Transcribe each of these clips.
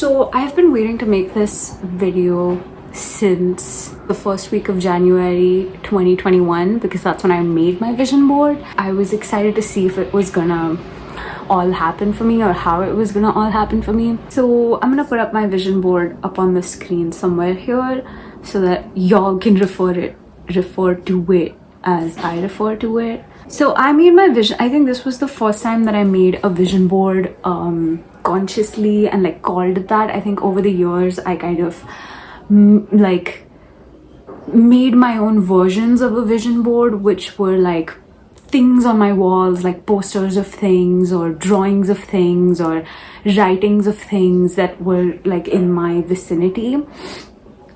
So I've been waiting to make this video since the first week of January 2021 because that's when I made my vision board. I was excited to see if it was gonna all happen for me or how it was gonna all happen for me. So I'm gonna put up my vision board up on the screen somewhere here so that y'all can refer to it as I refer to it. So I made my vision. I think this was the first time that I made a vision board consciously and like called it that. I think over the years I kind of like made my own versions of a vision board, which were like things on my walls, like posters of things or drawings of things or writings of things that were like in my vicinity,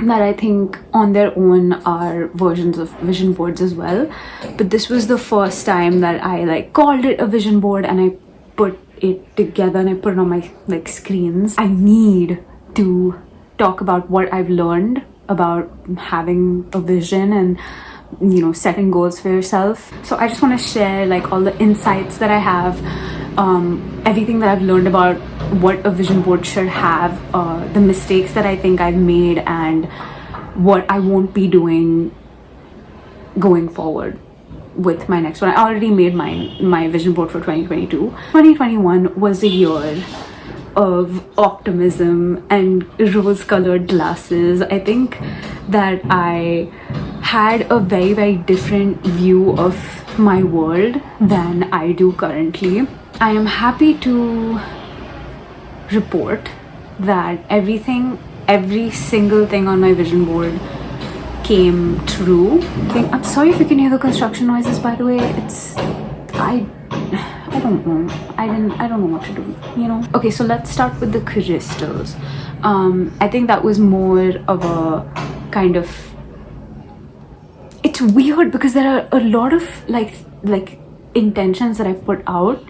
that I think on their own are versions of vision boards as well. But this was the first time that I like called it a vision board and I put it together and I put it on my like screens. I need to talk about what I've learned about having a vision and, you know, setting goals for yourself. So I just want to share like all the insights that I have, everything that I've learned about what a vision board should have, the mistakes that I think I've made, and what I won't be doing going forward with my next one. I already made my vision board for 2022. 2021 was a year of optimism and rose-colored glasses. I think that I had a very, very different view of my world than I do currently. I am happy to report that every single thing on my vision board came true. I'm sorry if you can hear the construction noises, by the way. I don't know. I don't know what to do, you know? Okay, so let's start with the crystals. I think that was more of a kind of, it's weird because there are a lot of like intentions that I put out,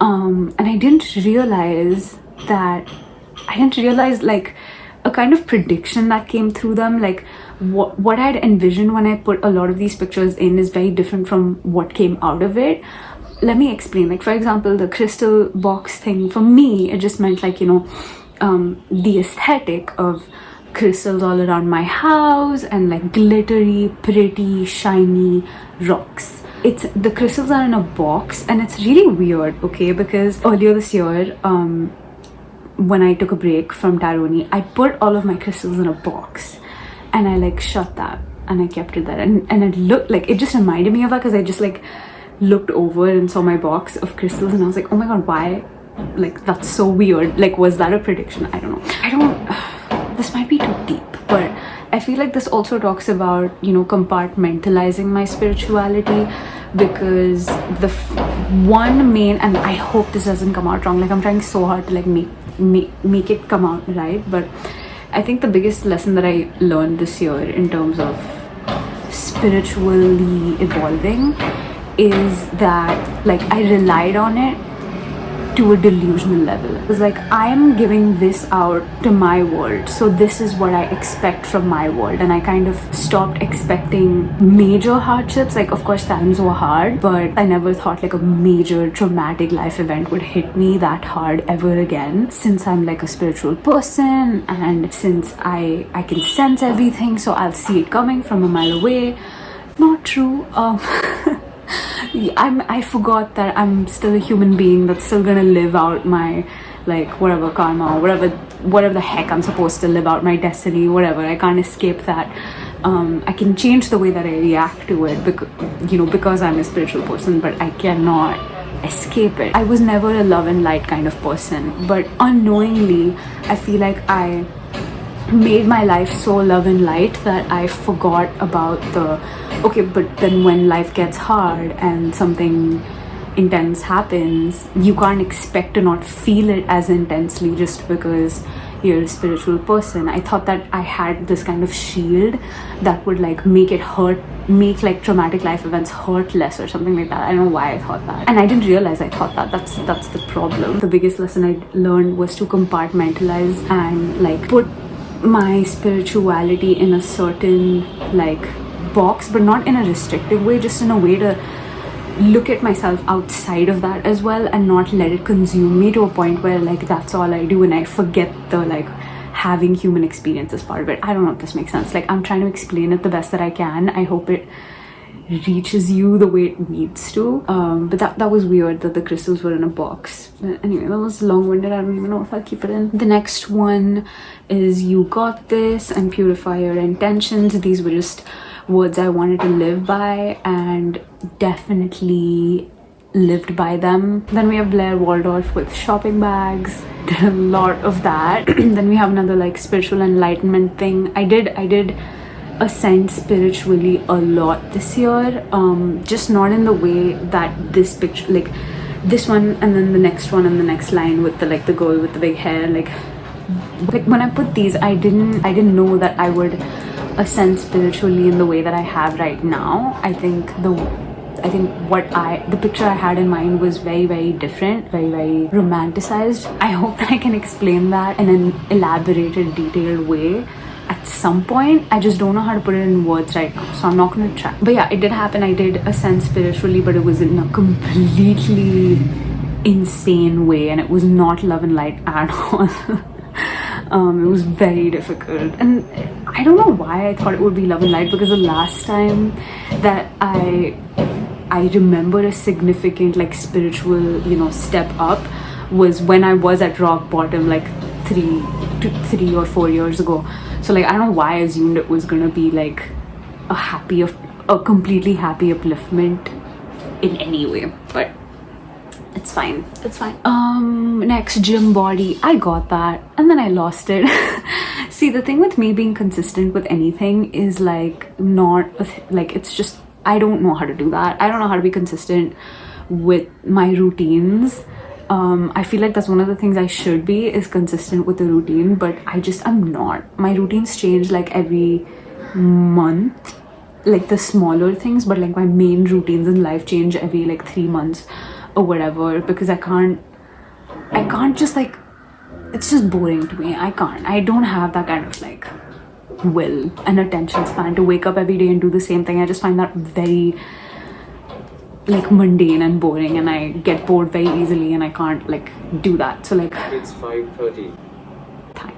and I didn't realize like a kind of prediction that came through them. Like what I'd envisioned when I put a lot of these pictures in is very different from what came out of it. Let me explain. Like, for example, the crystal box thing, for me it just meant like, you know, the aesthetic of crystals all around my house and like glittery, pretty, shiny rocks. The crystals are in a box and it's really weird, okay, because earlier this year, when I took a break from Taroni, I put all of my crystals in a box and I like shut that and I kept it there, and it looked like, it just reminded me of that because I just like looked over and saw my box of crystals and I was like, oh my god, why, like that's so weird. Like, was that a prediction? I don't know. This might be too deep, but I feel like this also talks about, you know, compartmentalizing my spirituality, because the one main, and I hope this doesn't come out wrong, like I'm trying so hard to like make it come out right, but I think the biggest lesson that I learned this year in terms of spiritually evolving is that like I relied on it to a delusional level. It was like, I'm giving this out to my world, so this is what I expect from my world, and I kind of stopped expecting major hardships. Like, of course times were hard, but I never thought like a major traumatic life event would hit me that hard ever again, since I'm like a spiritual person and since I can sense everything, so I'll see it coming from a mile away. Not true. I forgot that I'm still a human being that's still gonna live out my like whatever karma, whatever the heck I'm supposed to live out, my destiny, whatever. I can't escape that. I can change the way that I react to it because I'm a spiritual person, but I cannot escape it. I was never a love and light kind of person, but unknowingly I feel like I made my life so love and light that I forgot about but then when life gets hard and something intense happens, you can't expect to not feel it as intensely just because you're a spiritual person. I thought that I had this kind of shield that would like make like traumatic life events hurt less or something like that. I don't know why I thought that, and I didn't realize I thought that. That's the problem. The biggest lesson I learned was to compartmentalize and like put my spirituality in a certain like box, but not in a restrictive way, just in a way to look at myself outside of that as well, and not let it consume me to a point where like that's all I do and I forget the like having human experience as part of it. I don't know if this makes sense. Like, I'm trying to explain it the best that I can. I hope it reaches you the way it needs to. But that was weird that the crystals were in a box. But anyway, that was long-winded. I don't even know if I'll keep it in. The next one is You Got This and Purify Your Intentions. These were just words I wanted to live by, and definitely lived by them. Then we have Blair Waldorf with shopping bags. Did a lot of that. Then we have another like spiritual enlightenment thing. I did ascend spiritually a lot this year, just not in the way that this picture, like this one and then the next one and the next line with the like the girl with the big hair, like when I put these, I didn't know that I would ascend spiritually in the way that I have right now. I think the picture I had in mind was very, very different, very, very romanticized. I hope that I can explain that in an elaborated, detailed way at some point. I just don't know how to put it in words right now, so I'm not gonna try. But yeah, it did happen. I did ascend spiritually, but it was in a completely insane way, and it was not love and light at all. It was very difficult, and I don't know why I thought it would be love and light, because the last time that I remember a significant like spiritual, you know, step up was when I was at rock bottom like 3 or 4 years ago. So like I don't know why I assumed it was gonna be like a completely happy upliftment in any way, but it's fine. Next, gym body. I got that and then I lost it. See, the thing with me being consistent with anything is like not like, it's just I don't know how to do that. I don't know how to be consistent with my routines. I feel like that's one of the things I should be, is consistent with the routine, but I'm not. My routines change like every month, like the smaller things, but like my main routines in life change every like 3 months or whatever, because I can't just like, it's just boring to me. I don't have that kind of like will and attention span to wake up every day and do the same thing. I just find that very like mundane and boring, and I get bored very easily, and I can't like do that. So like, it's 5:30.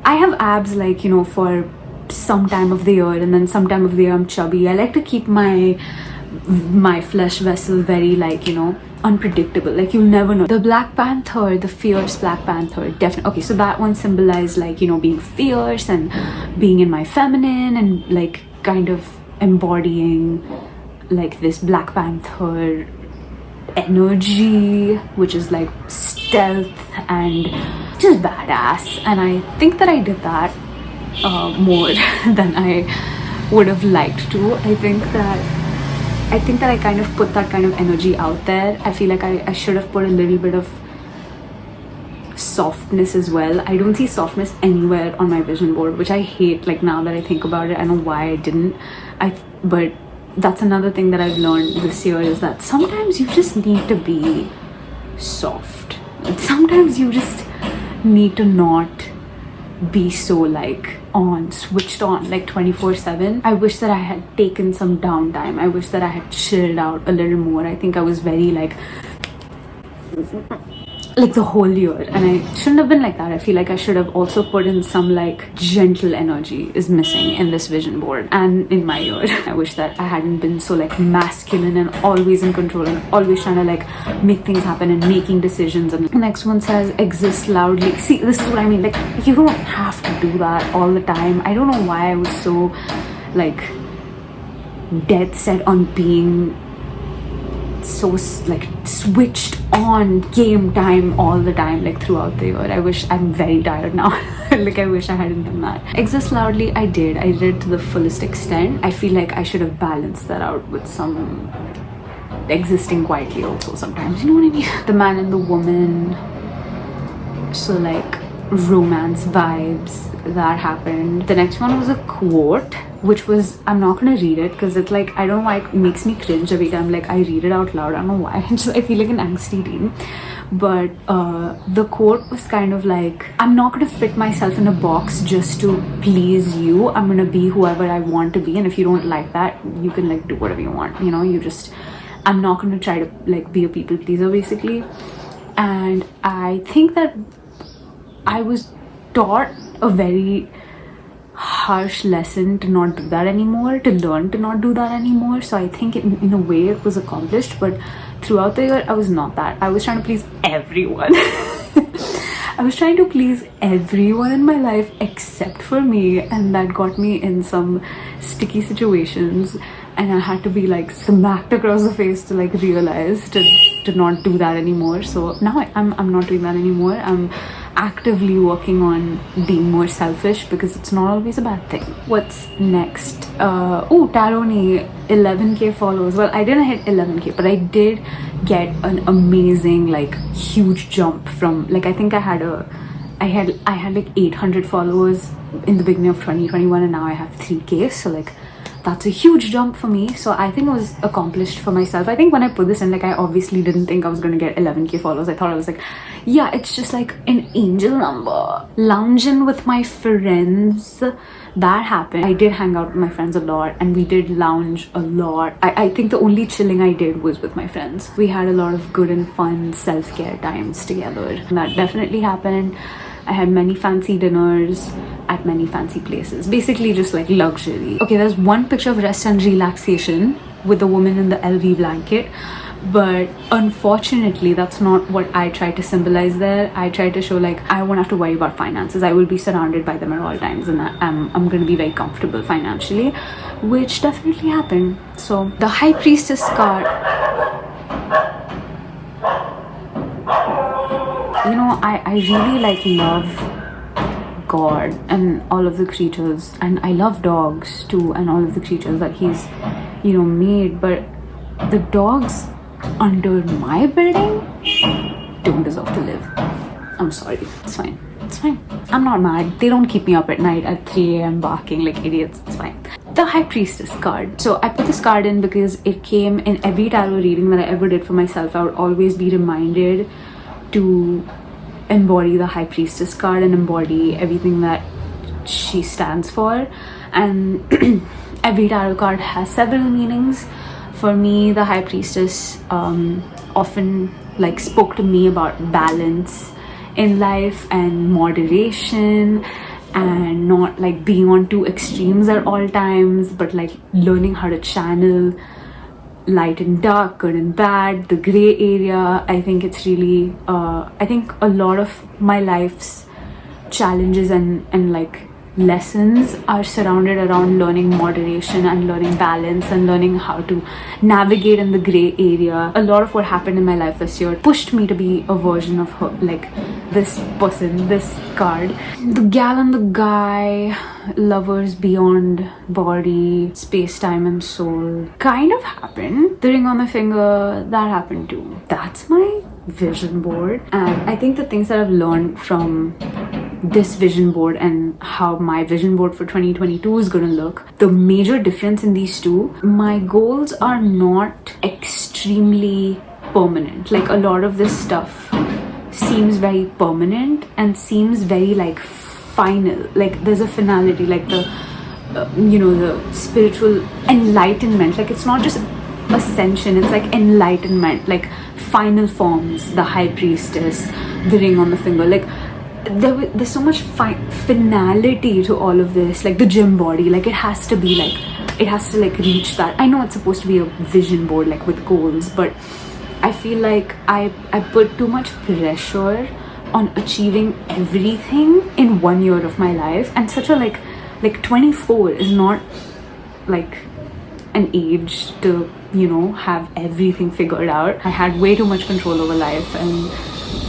I have abs like, you know, for some time of the year, and then some time of the year I'm chubby. I like to keep my flesh vessel very like, you know, unpredictable. Like, you'll never know. The Black Panther, the fierce Black Panther, definitely. Okay, so that one symbolized like, you know, being fierce and being in my feminine, and like kind of embodying like this Black Panther energy, which is like stealth and just badass. And I think that I did that more than I would have liked to. I think that I kind of put that kind of energy out there. I feel like I should have put a little bit of softness as well. I don't see softness anywhere on my vision board, which I hate. Like, now that I think about it, I know why I didn't. But that's another thing that I've learned this year, is that sometimes you just need to be soft. Sometimes you just need to not be so like switched on like 24/7. I wish that I had taken some downtime. I wish that I had chilled out a little more. I think I was very like the whole year, and I shouldn't have been like that. I feel like I should have also put in some like gentle energy is missing in this vision board and in my year. I wish that I hadn't been so like masculine and always in control and always trying to like make things happen and making decisions. And the next one says exist loudly. See, this is what I mean. Like, you don't have to do that all the time. I don't know why I was so like dead set on being so like switched on game time all the time, like throughout the year. I'm very tired now. Like, I wish I hadn't done that. Exist loudly, I did it to the fullest extent. I feel like I should have balanced that out with some existing quietly also sometimes, you know what I mean? The man and the woman, so like romance vibes, that happened. The next one was a quote, which was, I'm not gonna read it because it's like, I don't know why it makes me cringe every time like I read it out loud. I don't know why. I feel like an angsty teen. But the quote was kind of like, I'm not gonna fit myself in a box just to please you. I'm gonna be whoever I want to be, and if you don't like that, you can like do whatever you want, you know. I'm not going to try to like be a people pleaser basically. And I think that I was taught a very harsh lesson to not do that anymore, to learn to not do that anymore. So I think in a way it was accomplished, but throughout the year I was not that. I was trying to please everyone. I was trying to please everyone in my life except for me, and that got me in some sticky situations, and I had to be like smacked across the face to like realize to not do that anymore. So now I'm not doing that anymore. I'm actively working on being more selfish because it's not always a bad thing. What's next? Taroni, 11k followers. Well, I didn't hit 11k, but I did get an amazing like huge jump from like I think I had like 800 followers in the beginning of 2021, and now I have 3k. So like that's a huge jump for me. So I think it was accomplished for myself. I think when I put this in, like I obviously didn't think I was going to get 11k followers. I thought I was like, yeah, it's just like an angel number. Lounging with my friends, that happened. I did hang out with my friends a lot, and we did lounge a lot. I think the only chilling I did was with my friends. We had a lot of good and fun self-care times together. And that definitely happened. I had many fancy dinners at many fancy places. Basically just like luxury. Okay, there's one picture of rest and relaxation with the woman in the LV blanket, but unfortunately that's not what I try to symbolize there. I try to show like I won't have to worry about finances. I will be surrounded by them at all times, and I'm going to be very comfortable financially, which definitely happened. So the high priestess card, you know, I really like love God and all of the creatures, and I love dogs too and all of the creatures that he's, you know, made, but the dogs under my building don't deserve to live. I'm sorry. It's fine. It's fine. I'm not mad. They don't keep me up at night at 3 a.m. barking like idiots. It's fine. The High Priestess card. So I put this card in because it came in every tarot reading that I ever did for myself. I would always be reminded to embody the High Priestess card and embody everything that she stands for. And every tarot card has several meanings. For me, the High Priestess often like spoke to me about balance in life and moderation, and not like being on two extremes at all times, but like learning how to channel light and dark, good and bad, the gray area. I think it's really I think a lot of my life's challenges and like lessons are surrounded around learning moderation and learning balance and learning how to navigate in the gray area. A lot of what happened in my life this year pushed me to be a version of her, like this person, this card. The gal and the guy, lovers beyond body, space, time and soul kind of happened. The ring on my finger, that happened too. That's my vision board. And I think the things that I've learned from this vision board and how my vision board for 2022 is gonna look, the major difference in these two, my goals are not extremely permanent. Like a lot of this stuff seems very permanent and seems very like final, like there's a finality, like the you know, the spiritual enlightenment. Like it's not just ascension, it's like enlightenment, like final forms, the High Priestess, the ring on the finger. Like there's so much finality to all of this, like the gym body, like it has to be like, it has to like reach that. I know it's supposed to be a vision board like with goals, but I feel like I put too much pressure on achieving everything in 1 year of my life, and such a like 24 is not like an age to, you know, have everything figured out. I had way too much control over life, and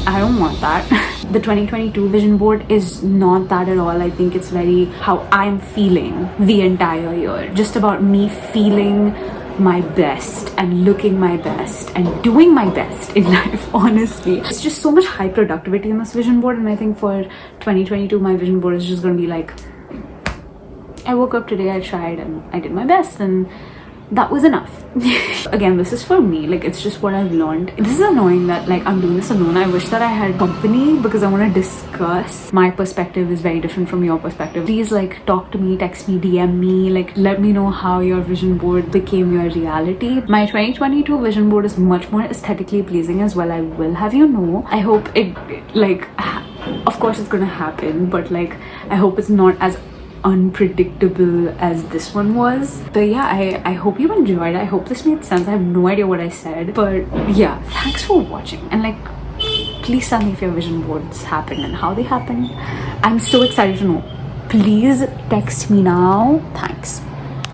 I don't want that. The 2022 vision board is not that at all. I think it's very how I'm feeling the entire year. Just about me feeling my best and looking my best and doing my best in life, honestly. It's just so much high productivity in this vision board, and I think for 2022 my vision board is just gonna be like, I woke up today, I tried and I did my best, and that was enough. Again, this is for me, like it's just what I've learned. This is annoying that like I'm doing this alone. I wish that I had company because I want to discuss. My perspective is very different from your perspective. Please like talk to me, text me, DM me, like let me know how your vision board became your reality. My 2022 vision board is much more aesthetically pleasing as well, I will have you know. I hope it like of course it's gonna happen, but like I hope it's not as unpredictable as this one was. But yeah, I hope you enjoyed. I hope this made sense. I have no idea what I said, but yeah, thanks for watching. And like please tell me if your vision boards happened and how they happened. I'm so excited to know. Please text me now. Thanks.